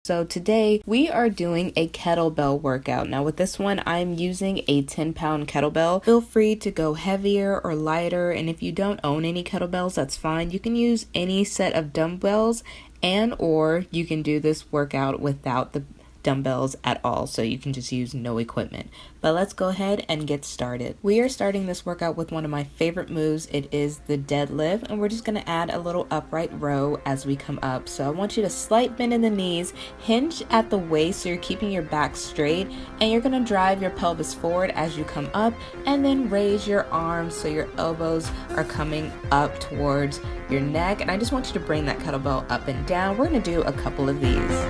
So today we are doing a kettlebell workout. Now with this one, I'm using a 10-pound kettlebell. Feel free to go heavier or lighter, and if you don't own any kettlebells, that's fine. You can use any set of dumbbells or you can do this workout without the dumbbells at all, so you can just use no equipment. But let's go ahead and get started. We are starting this workout with one of my favorite moves. It is the deadlift, and we're just going to add a little upright row as we come up. So I want you to slight bend in the knees, hinge at the waist so you're keeping your back straight, and you're going to drive your pelvis forward as you come up, and then raise your arms so your elbows are coming up towards your neck. And I just want you to bring that kettlebell up and down. We're going to do a couple of these.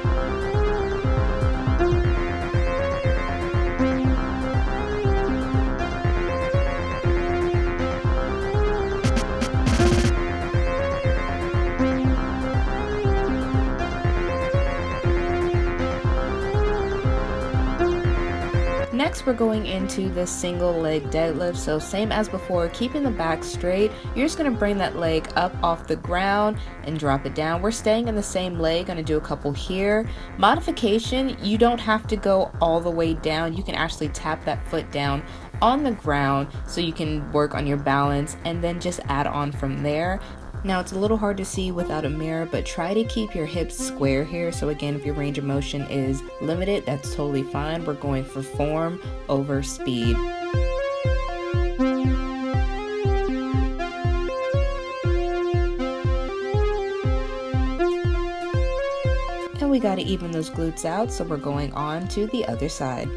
Next, we're going into the single leg deadlift. So same as before, keeping the back straight. You're just going to bring that leg up off the ground and drop it down. We're staying in the same leg. Going to do a couple here. Modification, you don't have to go all the way down. You can actually tap that foot down on the ground so you can work on your balance and then just add on from there. Now it's a little hard to see without a mirror, but try to keep your hips square here. So again, if your range of motion is limited, that's totally fine. We're going for form over speed. And we got to even those glutes out, so we're going on to the other side.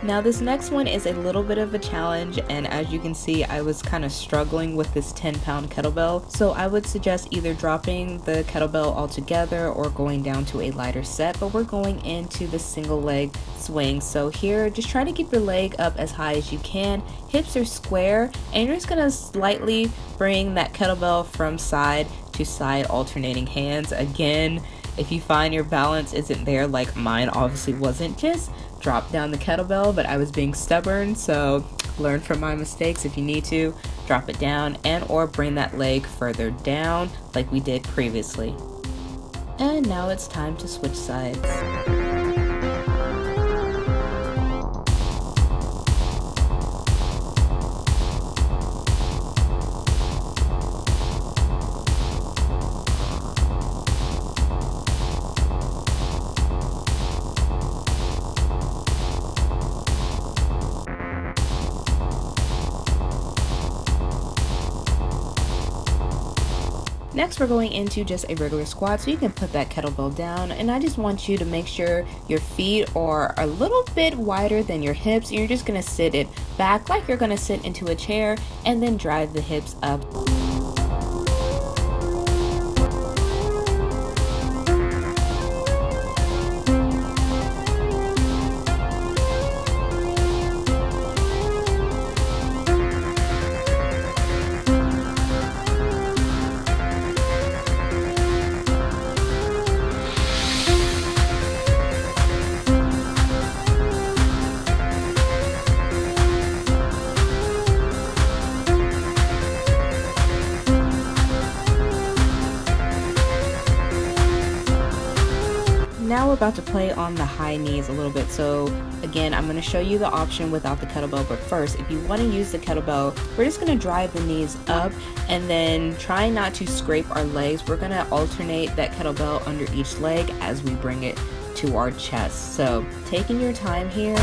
Now this next one is a little bit of a challenge, and as you can see, I was kind of struggling with this 10-pound kettlebell. So I would suggest either dropping the kettlebell altogether or going down to a lighter set, but we're going into the single leg swing. So here, just try to keep your leg up as high as you can. Hips are square, and you're just gonna slightly bring that kettlebell from side to side, alternating hands. Again, if you find your balance isn't there, like mine obviously wasn't, just drop down the kettlebell, but I was being stubborn, so learn from my mistakes. If you need to, drop it down and or bring that leg further down like we did previously. And now it's time to switch sides. Next, we're going into just a regular squat, so you can put that kettlebell down, and I just want you to make sure your feet are a little bit wider than your hips, and you're just going to sit it back like you're going to sit into a chair and then drive the hips up. Now we're about to play on the high knees a little bit. So again, I'm going to show you the option without the kettlebell, but first, if you want to use the kettlebell, we're just going to drive the knees up and then try not to scrape our legs. We're going to alternate that kettlebell under each leg as we bring it to our chest. So taking your time here.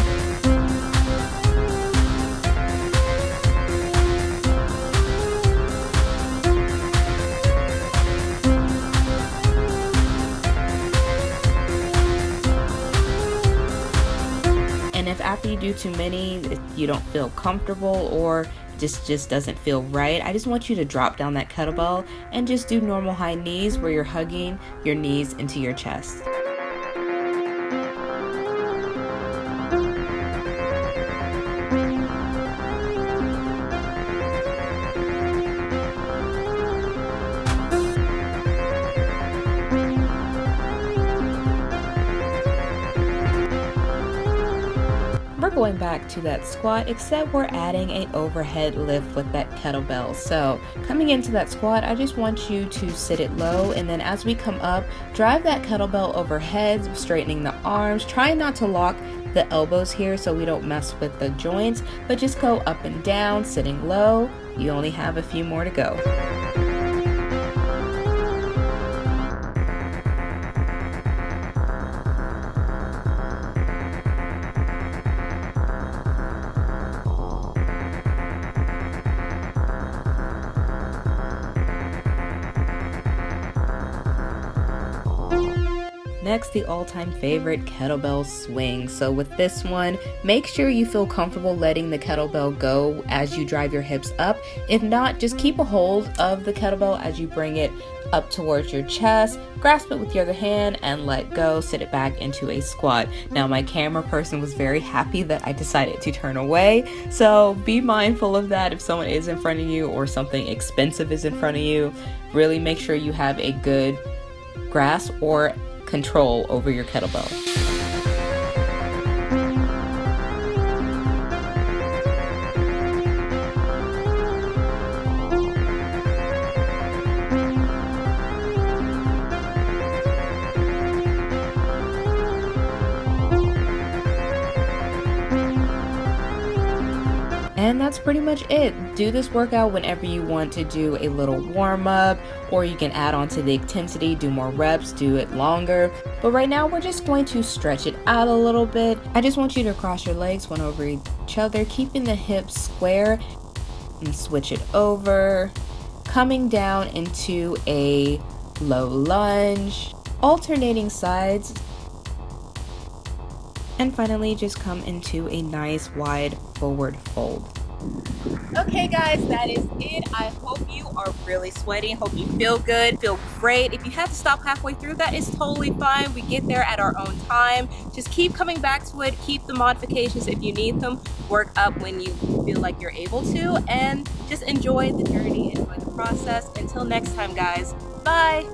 If after you do too many, if you don't feel comfortable or just doesn't feel right, I just want you to drop down that kettlebell and just do normal high knees where you're hugging your knees into your chest. We're going back to that squat, except we're adding an overhead lift with that kettlebell. So coming into that squat, I just want you to sit it low, and then as we come up, drive that kettlebell overhead, straightening the arms. Try not to lock the elbows here so we don't mess with the joints, but just go up and down, sitting low. You only have a few more to go. Next, the all-time favorite, kettlebell swing. So with this one, make sure you feel comfortable letting the kettlebell go as you drive your hips up. If not, just keep a hold of the kettlebell as you bring it up towards your chest, grasp it with your other hand and let go, sit it back into a squat. Now my camera person was very happy that I decided to turn away, so be mindful of that. If someone is in front of you or something expensive is in front of you, really make sure you have a good grasp or control over your kettlebell. And that's pretty much it. Do this workout whenever you want to do a little warm-up, or you can add on to the intensity, do more reps, do it longer. But right now we're just going to stretch it out a little bit. I just want you to cross your legs one over each other, keeping the hips square, and switch it over, coming down into a low lunge, alternating sides, and finally just come into a nice wide forward fold. Okay guys, that is it. I hope you are really sweaty. Hope you feel good, feel great. If you have to stop halfway through, that is totally fine. We get there at our own time. Just keep coming back to it. Keep the modifications if you need them. Work up when you feel like you're able to, and just enjoy the journey, enjoy the process. Until next time guys, bye.